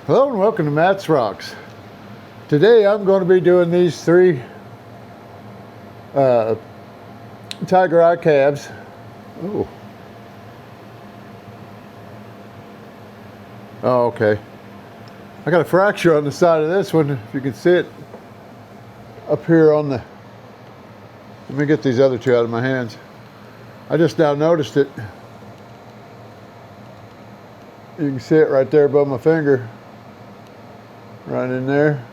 Hello and welcome to Matt's Rocks. Today I'm going to be doing these three tiger eye calves. Oh, okay. I got a fracture on the side of this one, if you can see it up here on the... Let me get these other two out of my hands. I just now noticed it. You can see it right there above my finger. Right in there.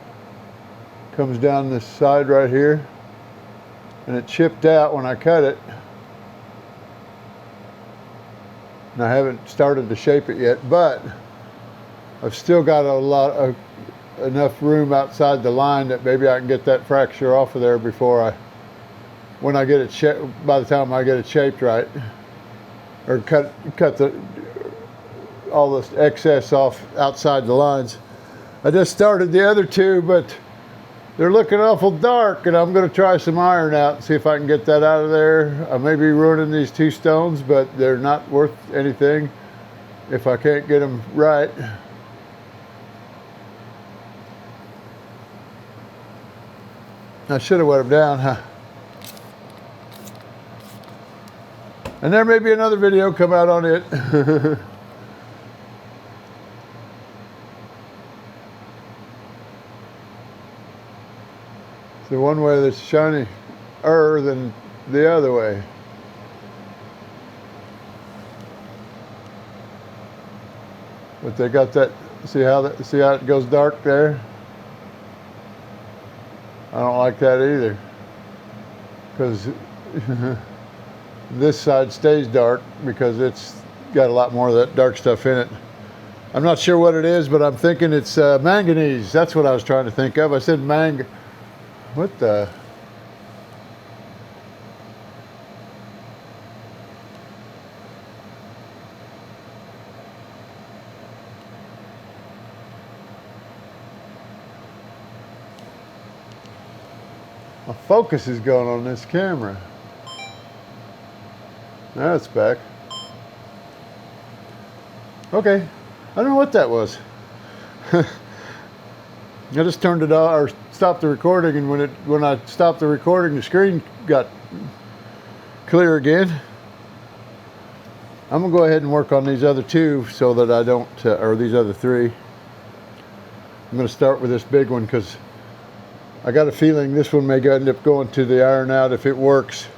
Comes down this side right here. And it chipped out when I cut it. And I haven't started to shape it yet, but I've still got a lot of enough room outside the line that maybe I can get that fracture off of there before when I get it shaped, by the time I get it shaped right. Or cut all this excess off outside the lines. I just started the other two, but they're looking awful dark, and I'm going to try some iron out and see if I can get that out of there. I may be ruining these two stones, but they're not worth anything if I can't get them right. I should have wet them down, huh? And there may be another video come out on it. So one way that's shinier than the other way. But they got that. See how it goes dark there? I don't like that either, because this side stays dark because it's got a lot more of that dark stuff in it. I'm not sure what it is, but I'm thinking it's manganese. That's what I was trying to think of. I said what the? My focus is going on this camera. Now it's back. Okay, I don't know what that was. I just turned it off or stopped the recording, and when I stopped the recording, the screen got clear again. I'm gonna go ahead and work on these other two so that I don't, or these other three. I'm gonna start with this big one because I got a feeling this one may end up going to the iron out if it works.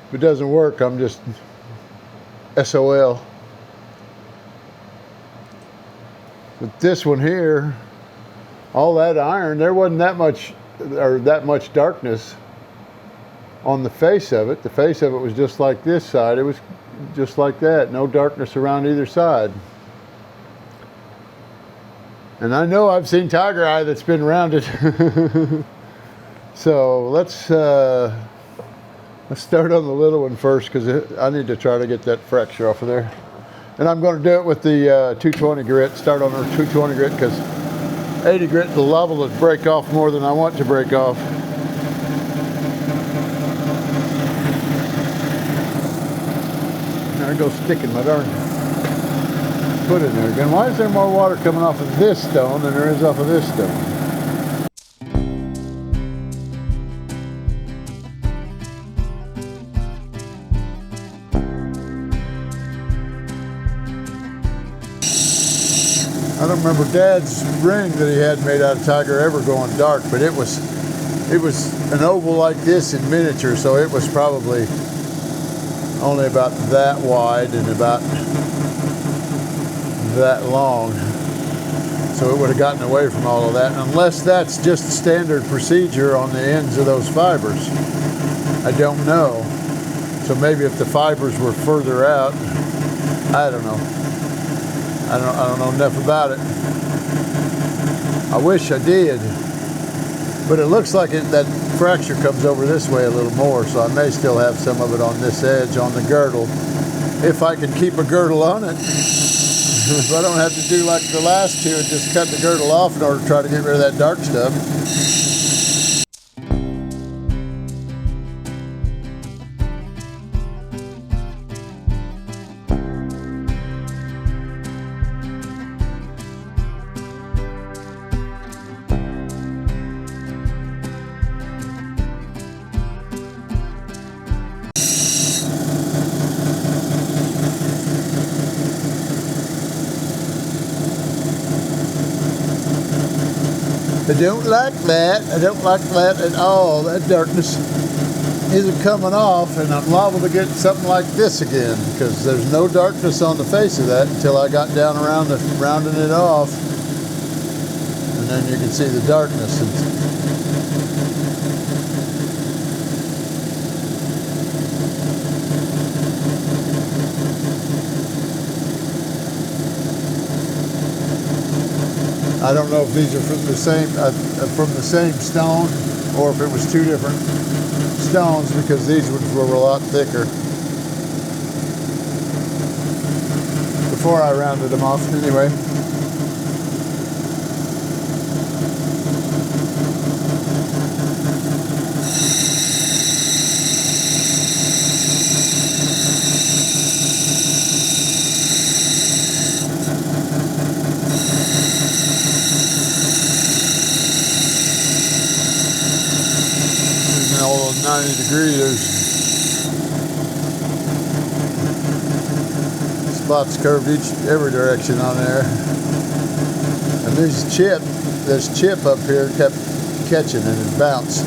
If it doesn't work, I'm just SOL. But this one here, all that iron, there wasn't that much darkness on the face of it. The face of it was just like this side. It was just like that. No darkness around either side. And I know I've seen tiger eye that's been rounded. So let's start on the little one first, because I need to try to get that fracture off of there. And I'm going to do it with the 220 grit. Start on our 220 grit because 80 grit, the level will break off more than I want to break off. There goes sticking my darn foot in there again. Why is there more water coming off of this stone than there is off of this stone? I don't remember Dad's ring that he had made out of tiger ever going dark, but it was an oval like this in miniature, so it was probably only about that wide and about that long. So it would have gotten away from all of that, unless that's just standard procedure on the ends of those fibers. I don't know. So maybe if the fibers were further out, I don't know. I don't know enough about it. I wish I did. But it looks like that fracture comes over this way a little more, so I may still have some of it on this edge, on the girdle, if I can keep a girdle on it. If I don't have to do like the last two and just cut the girdle off in order to try to get rid of that dark stuff. I don't like that. I don't like that at all. That darkness isn't coming off, and I'm liable to get something like this again because there's no darkness on the face of that until I got down around rounding it off, and then you can see the darkness. I don't know if these are from the same stone or if it was two different stones, because these ones were a lot thicker before I rounded them off anyway. All 90 degrees, there's spots curved every direction on there, and this chip up here kept catching and it bounced.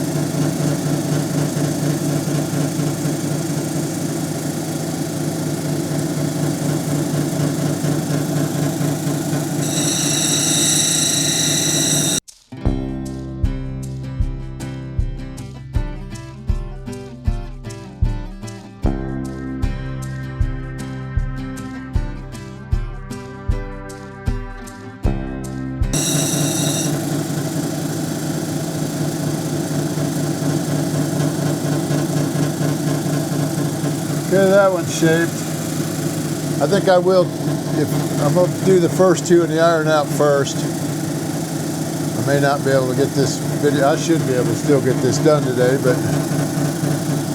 Okay, that one's shaped. I think I will, if I'm going to do the first two in the iron out first. I may not be able to get this video, I should be able to still get this done today, but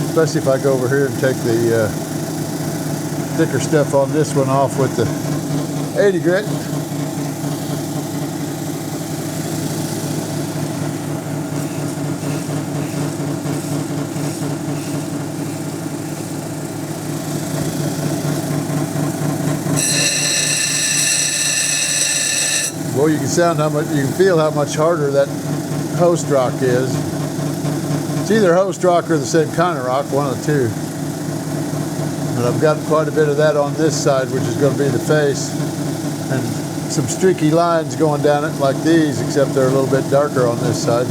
especially if I go over here and take the thicker stuff on this one off with the 80 grit. Well, you can feel how much harder that host rock is. It's either host rock or the same kind of rock, one of the two. But I've got quite a bit of that on this side, which is going to be the face, and some streaky lines going down it like these, except they're a little bit darker on this side.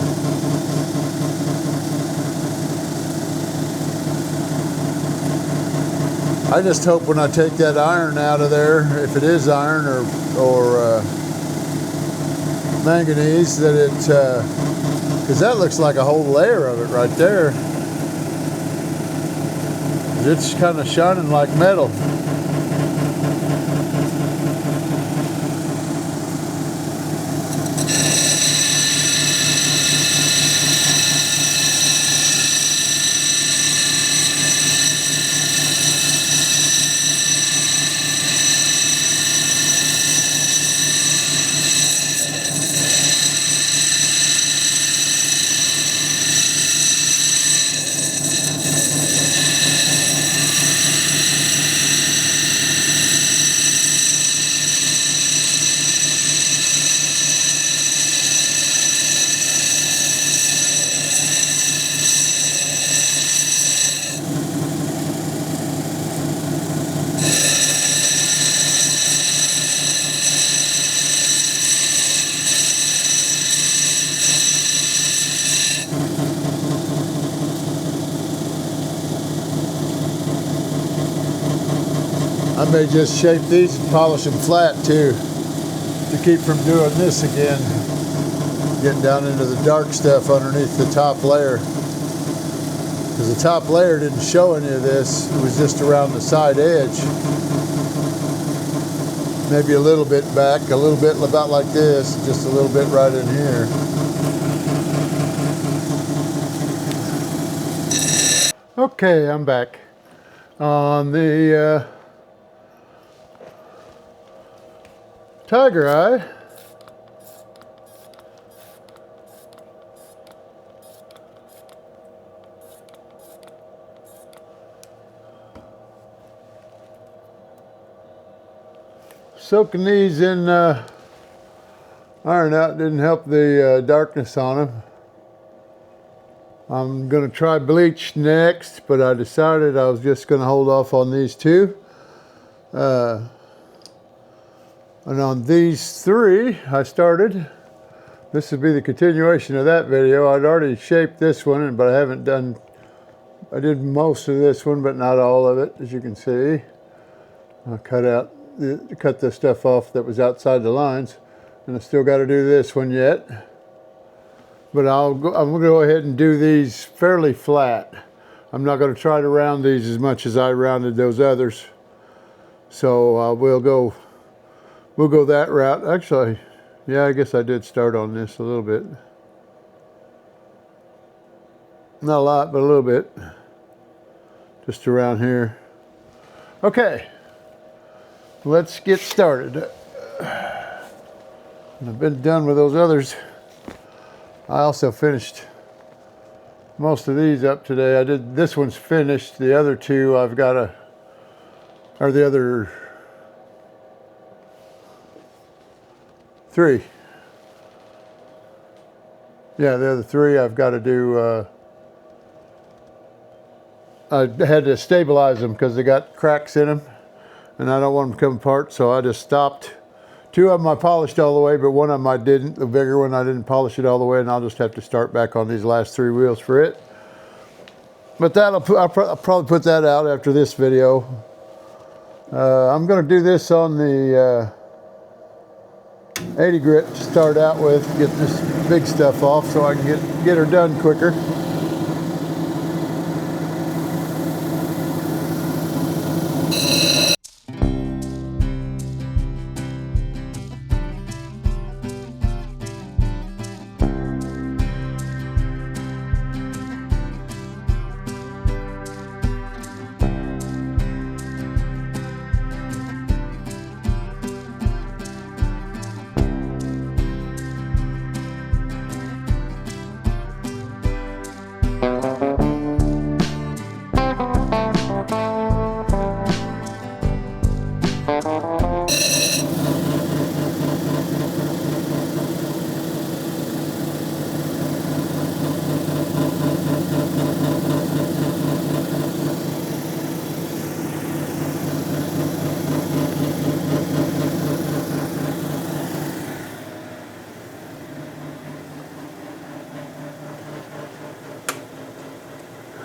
I just hope when I take that iron out of there, if it is iron or manganese, that it, because that looks like a whole layer of it right there. It's kind of shining like metal. I may just shape these and polish them flat too, to keep from doing this again, getting down into the dark stuff underneath the top layer. Because the top layer didn't show any of this, it was just around the side edge. Maybe a little bit back, a little bit about like this, just a little bit right in here. Okay, I'm back on the Tiger Eye. Soaking these in Iron out didn't help the darkness on them. I'm going to try bleach next, but I decided I was just going to hold off on these two. And on these three, I started. This would be the continuation of that video. I'd already shaped this one, but I haven't done, I did most of this one, but not all of it, as you can see. I cut the stuff off that was outside the lines, and I still got to do this one yet. But I'm going to go ahead and do these fairly flat. I'm not going to try to round these as much as I rounded those others. So we'll go that route. Actually, yeah, I guess I did start on this a little bit. Not a lot, but a little bit. Just around here. Okay, let's get started. I've been done with those others. I also finished most of these up today. This one's finished. The other two I've got to, or the other three. Yeah, the other three I've got to do, I had to stabilize them because they got cracks in them and I don't want them to come apart, so I just stopped. Two of them I polished all the way, but one of them I didn't. The bigger one, I didn't polish it all the way, and I'll just have to start back on these last three wheels for it. But I'll probably put that out after this video. I'm going to do this on the 80 grit to start out with, get this big stuff off so I can get her done quicker.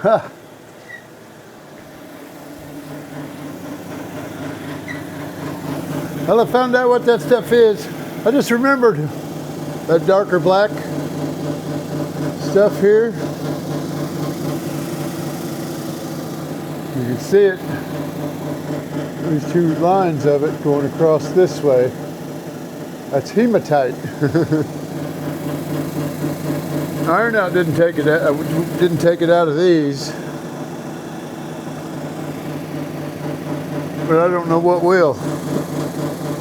Huh. Well, I found out what that stuff is. I just remembered that darker black stuff here. You can see it. These two lines of it going across this way. That's hematite. Iron out didn't take it out of these, but I don't know what will.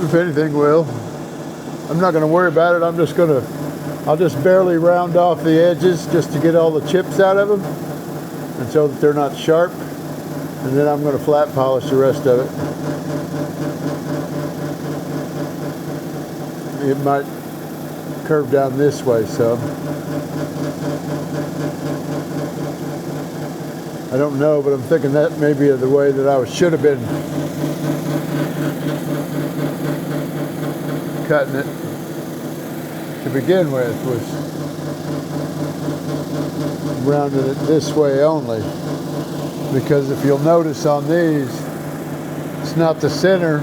If anything will. I'm not going to worry about it. I'll just barely round off the edges just to get all the chips out of them, and so that they're not sharp. And then I'm going to flat polish the rest of it. It might curve down this way some. I don't know, but I'm thinking that may be the way that I should have been cutting it to begin with, was rounding it this way only. Because if you'll notice on these, it's not the center.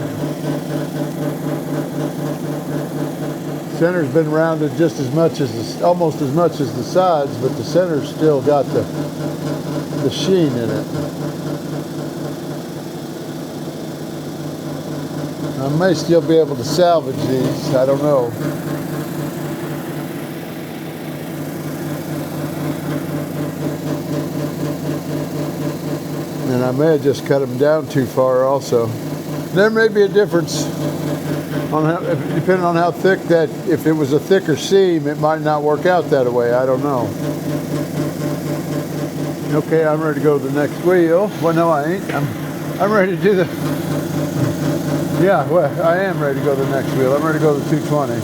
Center's been rounded just as much as almost as much as the sides, but the center's still got the sheen in it. I may still be able to salvage these, I don't know. And I may have just cut them down too far also. There may be a difference on how, depending on how thick that, if it was a thicker seam, it might not work out that way, I don't know. Okay, I'm ready to go to the next wheel. Well, no, I ain't. I'm ready to do the, yeah, well, I am ready to go to the next wheel. I'm ready to go to the 220.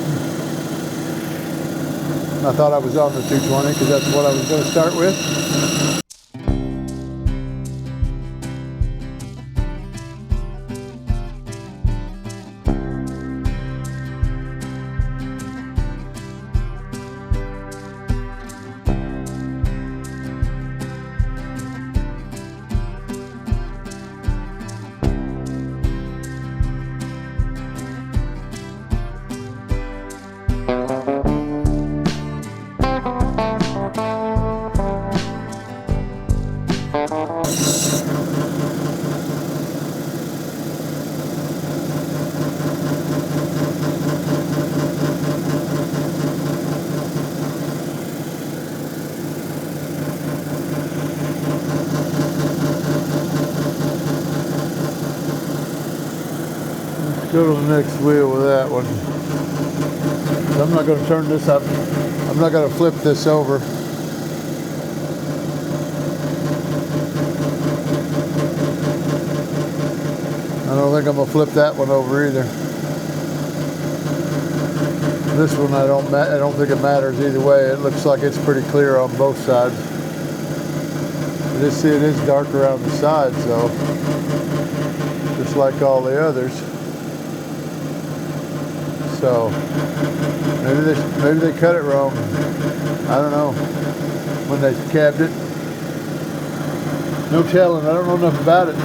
I thought I was on the 220 because that's what I was going to start with. Go to the next wheel with that one. So I'm not going to turn this up. I'm not going to flip this over. I don't think I'm going to flip that one over either. This one I don't think it matters either way. It looks like it's pretty clear on both sides. See, it is dark around the sides though, just like all the others. So maybe they cut it wrong. I don't know when they cabbed it. No telling. I don't know enough about it.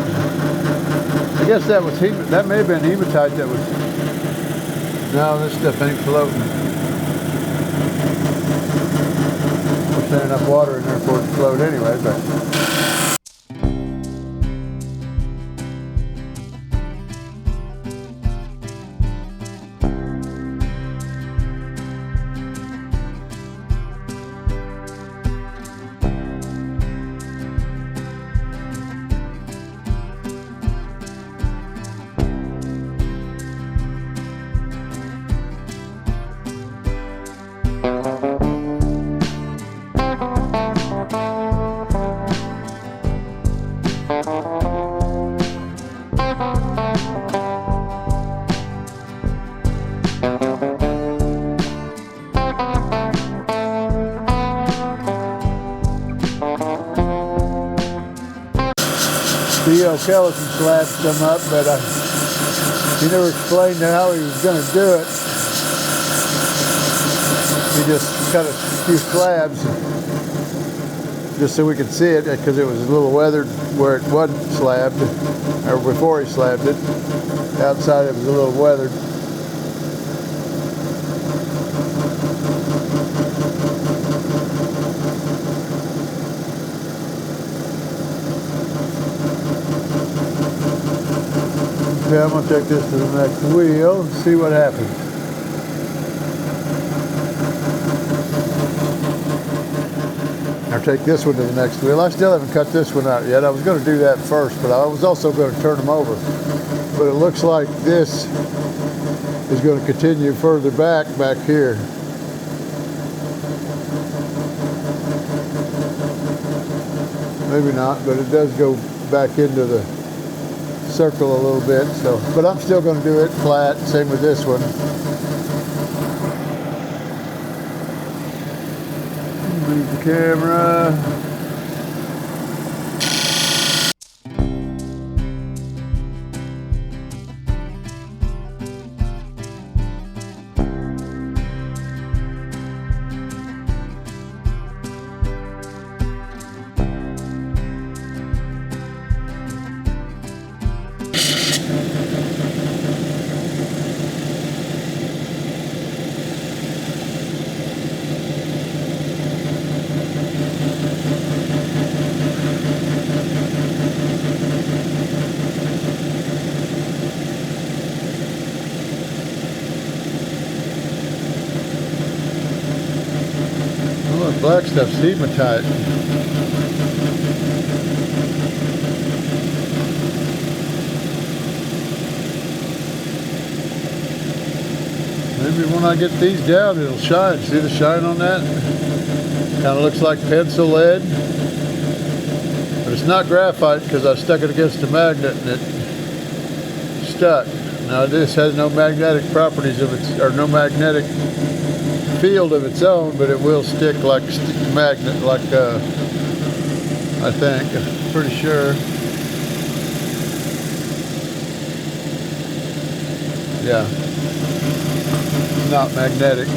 I guess that was that may have been hematite that was. No, this stuff ain't floating. There's not enough water in there for it to float anyway, but. D.O. Kellison slabs them up, but he never explained how he was going to do it. He just cut a few slabs just so we could see it, because it was a little weathered where it wasn't slabbed, or before he slabbed it. Outside it was a little weathered. Okay, I'm going to take this to the next wheel and see what happens. I'll take this one to the next wheel. I still haven't cut this one out yet. I was going to do that first, but I was also going to turn them over. But it looks like this is going to continue further back here. Maybe not, but it does go back into the circle a little bit, so, but I'm still going to do it flat, same with this one. Move the camera. Black stuff's hematite. Maybe when I get these down it'll shine. See the shine on that? Kind of looks like pencil lead. But it's not graphite because I stuck it against a magnet and it stuck. Now this has no magnetic properties of its, or no magnetic field of its own, but it will stick like magnet, like I think, pretty sure. Yeah, not magnetic.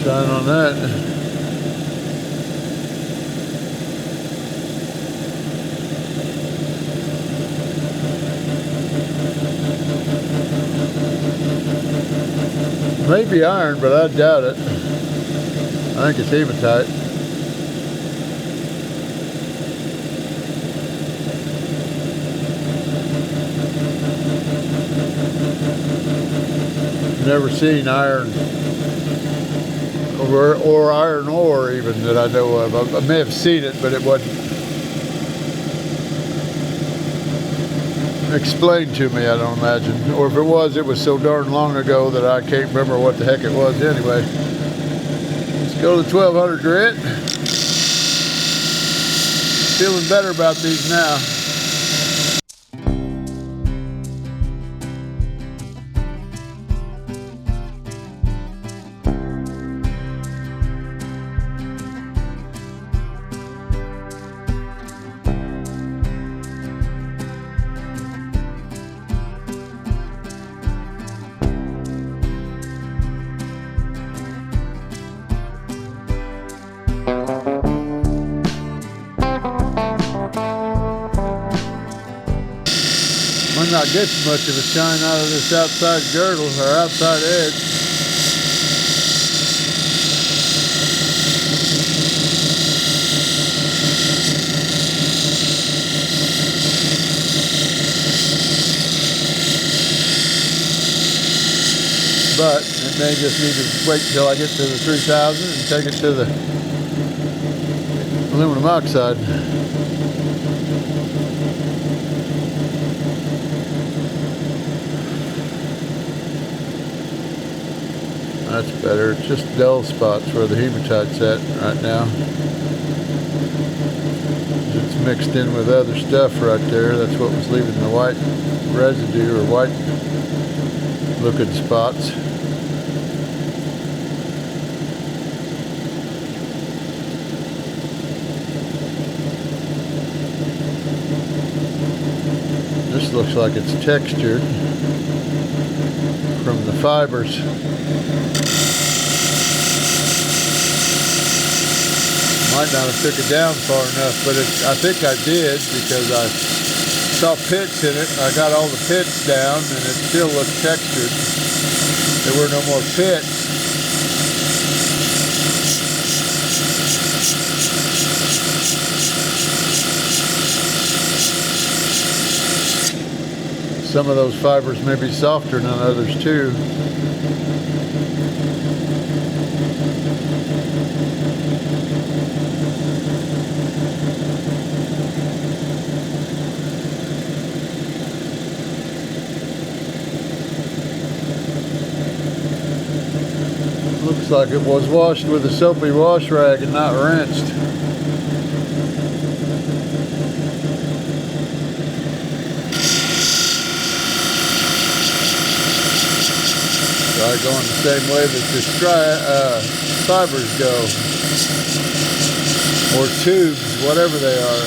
Shine on that. Maybe iron, but I doubt it. I think it's hematite. Never seen iron or iron ore even that I know of. I may have seen it, but it wasn't explained to me, I don't imagine. Or if it was so darn long ago that I can't remember what the heck it was anyway. Let's go to 1200 grit. Feeling better about these now. Might not get much of a shine out of this outside girdle or outside edge. But it may just need to wait until I get to the 3000 and take it to the aluminum oxide. that's better. It's just dull spots where the hematite's at right now. It's mixed in with other stuff right there. That's what was leaving the white residue or white looking spots. This looks like it's textured from the fibers. Might not have took it down far enough, but I think I did, because I saw pits in it. I got all the pits down and it still looked textured. There were no more pits. Some of those fibers may be softer than others too. Looks like it was washed with a soapy wash rag and not rinsed. Try going the same way that the fibers go, or tubes, whatever they are.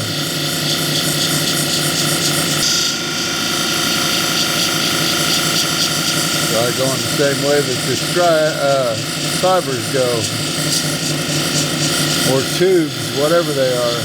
Try going the same way that the fibers go, or tubes, whatever they are.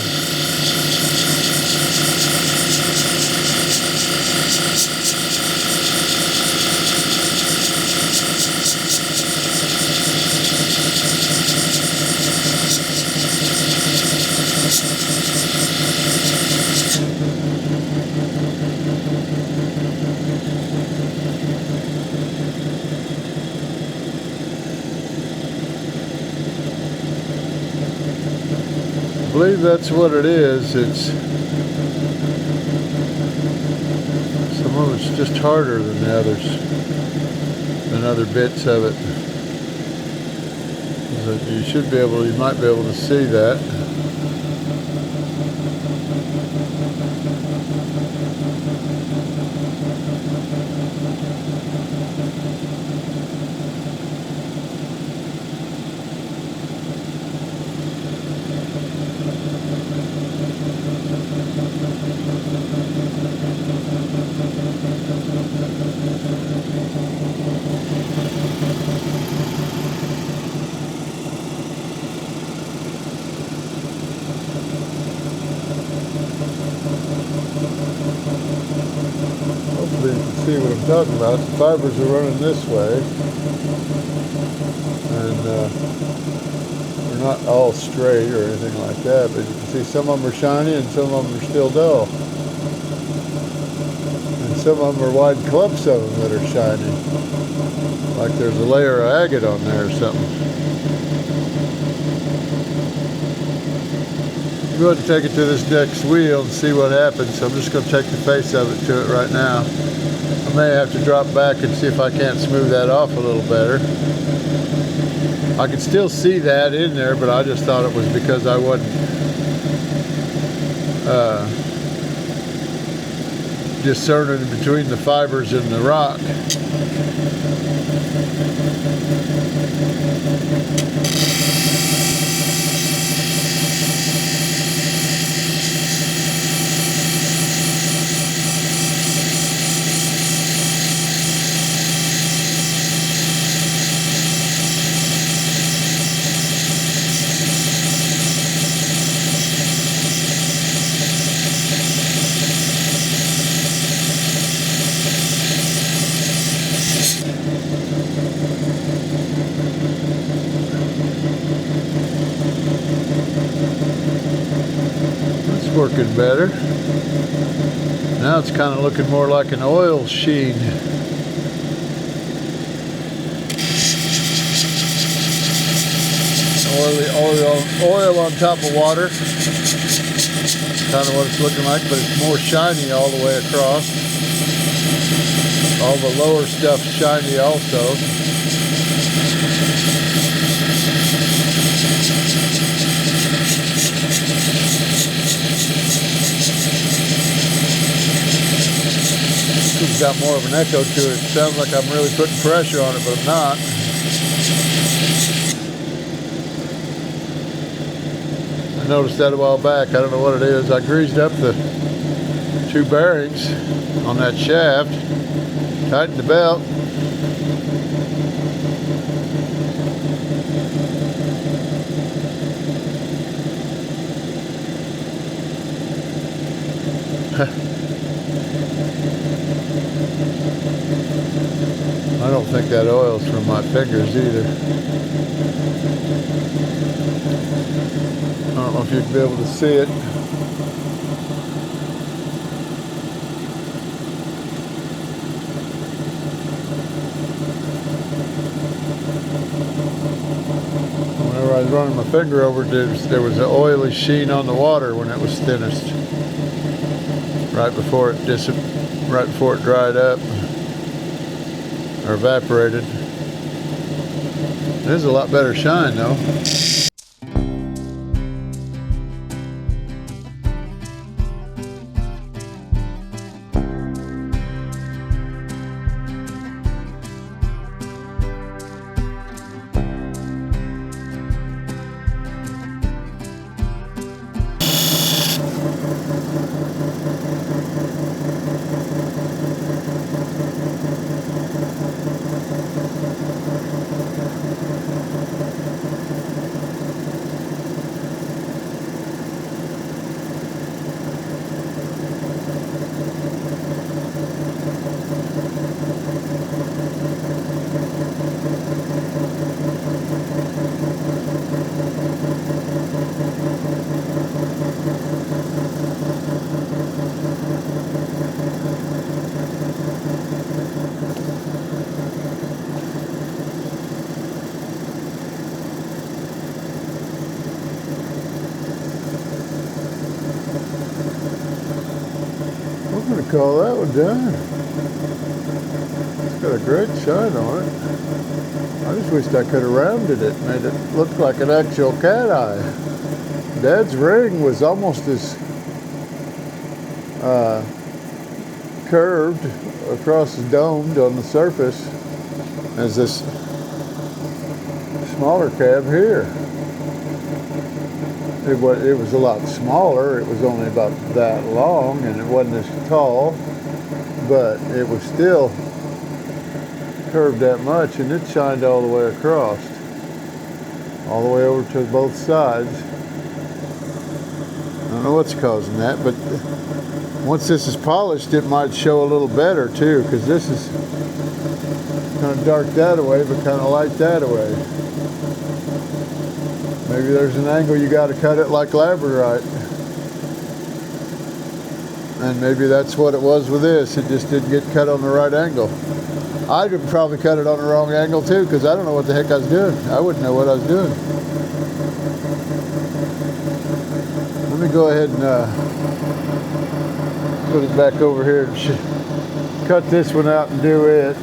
I believe that's what it is. Some of it's just harder than the others, than other bits of it. So you might be able to see that. Hopefully you can see what I'm talking about. The fibers are running this way, and they're not all straight or anything like that, but you can see some of them are shiny and some of them are still dull. And some of them are wide clumps of them that are shiny, like there's a layer of agate on there or something. Go ahead and take it to this next wheel and see what happens. So I'm just going to take the face of it to it right now. I may have to drop back and see if I can't smooth that off a little better. I can still see that in there, but I just thought it was because I wasn't discerning between the fibers and the rock. Working better. Now it's kind of looking more like an oil sheen. Oil on top of water. Kind of what it's looking like, but it's more shiny all the way across. All the lower stuff's shiny also. got more of an echo to it. It sounds like I'm really putting pressure on it, but I'm not. I noticed that a while back. I don't know what it is. I greased up the 2 bearings on that shaft, tightened the belt. I don't think that oil's from my fingers either. I don't know if you'd be able to see it. Whenever I was running my finger over it, there was an oily sheen on the water when it was thinnest. Right before it dried up or evaporated. It is a lot better shine though. I'm going to call that one done. It's got a great shine on it. I just wished I could have rounded it, made it look like an actual cat eye. Dad's ring was almost as curved across the domed on the surface as this smaller cab here. It was a lot smaller. It was only about that long, and it wasn't as tall, but it was still curved that much, and it shined all the way across, all the way over to both sides. I don't know what's causing that, but once this is polished, it might show a little better too, because this is kind of dark that away, but kind of light that away. Maybe there's an angle you got to cut it like labradorite. And maybe that's what it was with this. It just didn't get cut on the right angle. I'd have probably cut it on the wrong angle too, because I don't know what the heck I was doing. I wouldn't know what I was doing. Let me go ahead and put it back over here and cut this one out and do it.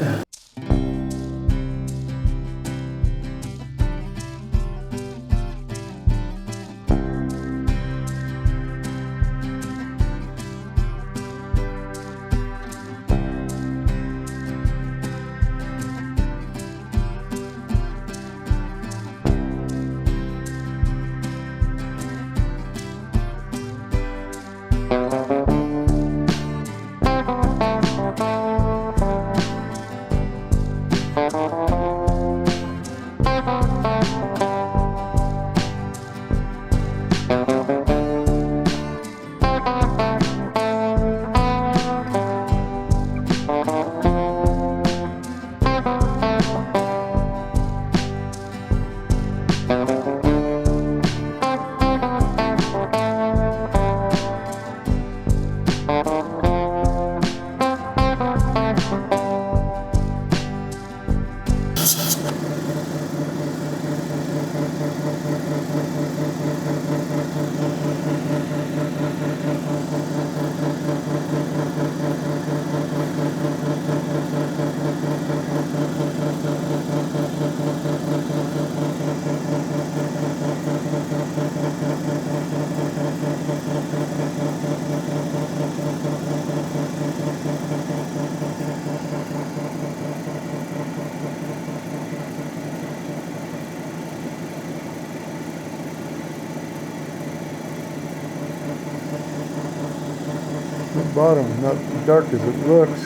The bottom, not as dark as it looks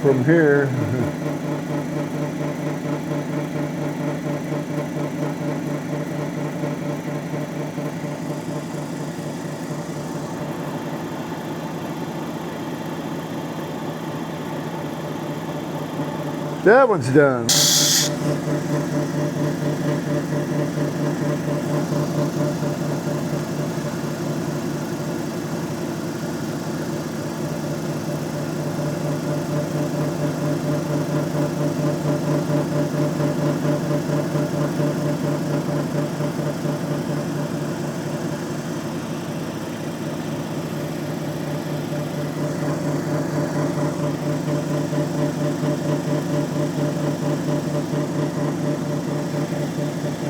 from here. That one's done.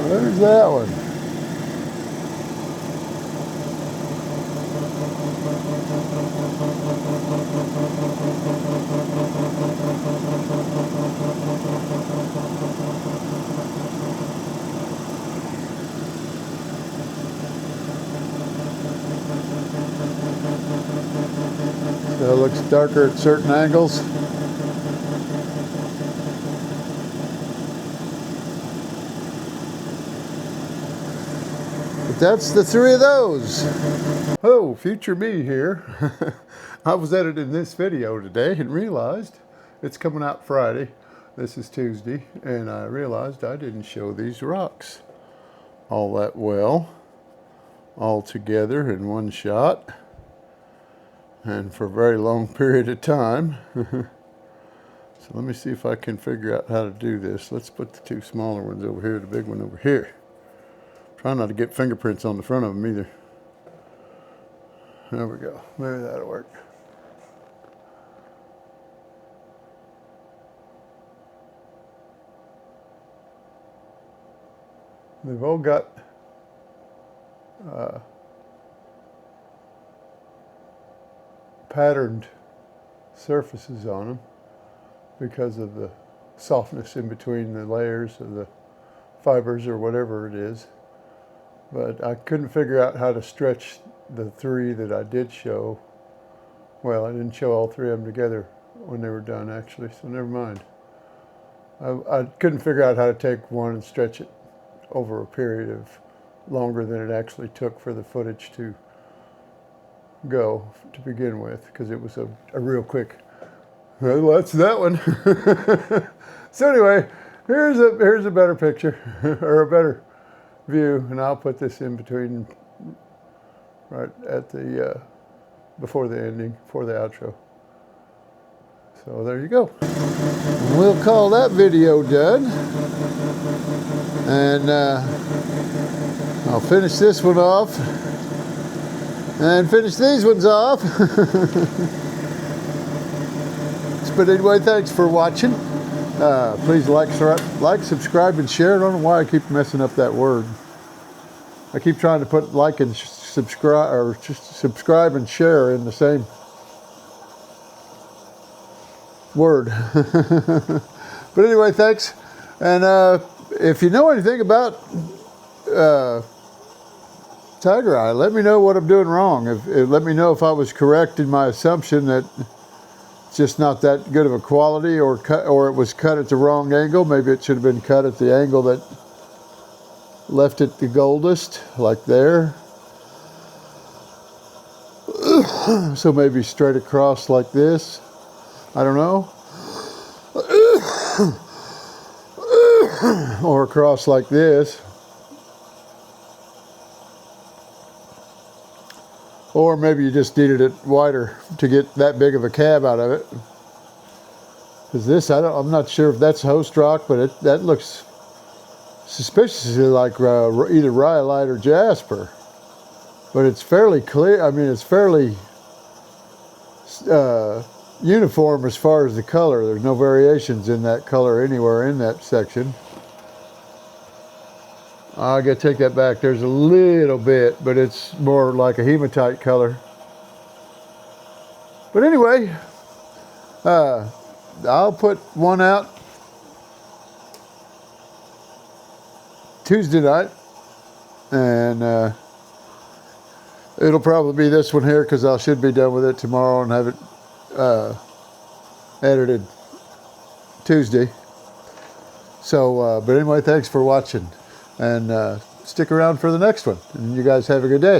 There's that one. So it looks darker at certain angles. That's the three of those. Oh, future me here. I was editing this video today and realized it's coming out Friday. This is Tuesday, and I realized I didn't show these rocks all that well, all together in one shot, and for a very long period of time. So let me see if I can figure out how to do this. Let's put the two smaller ones over here, the big one over here. Try not to get fingerprints on the front of them either. There we go. Maybe that'll work. They've all got patterned surfaces on them because of the softness in between the layers of the fibers or whatever it is. But I couldn't figure out how to stretch the three that I did show. Well, I didn't show all three of them together when they were done, actually, so never mind. I couldn't figure out how to take one and stretch it over a period of longer than it actually took for the footage to go to begin with, because it was a real quick, well, that's that one. So anyway, here's a better picture, or a better view, and I'll put this in between, right at the before the ending, before the outro. So there you go. We'll call that video done, and I'll finish this one off and finish these ones off. But anyway, thanks for watching. Please like, subscribe, and share. I don't know why I keep messing up that word. I keep trying to put like and subscribe, or just subscribe and share in the same word. But anyway, thanks. And if you know anything about Tiger Eye, let me know what I'm doing wrong. Let me know if I was correct in my assumption that just not that good of a quality, or it was cut at the wrong angle. Maybe it should have been cut at the angle that left it the goldest, like there. So maybe straight across like this. I don't know. Or across like this. Or maybe you just needed it wider to get that big of a cab out of it. Because this, I'm not sure if that's host rock, but that looks suspiciously like either rhyolite or jasper. But it's fairly clear. I mean, it's fairly uniform as far as the color. There's no variations in that color anywhere in that section. I gotta take that back. There's a little bit, but it's more like a hematite color. But anyway, I'll put one out Tuesday night, and it'll probably be this one here because I should be done with it tomorrow and have it edited Tuesday. So, but anyway, thanks for watching, and stick around for the next one. And you guys have a good day.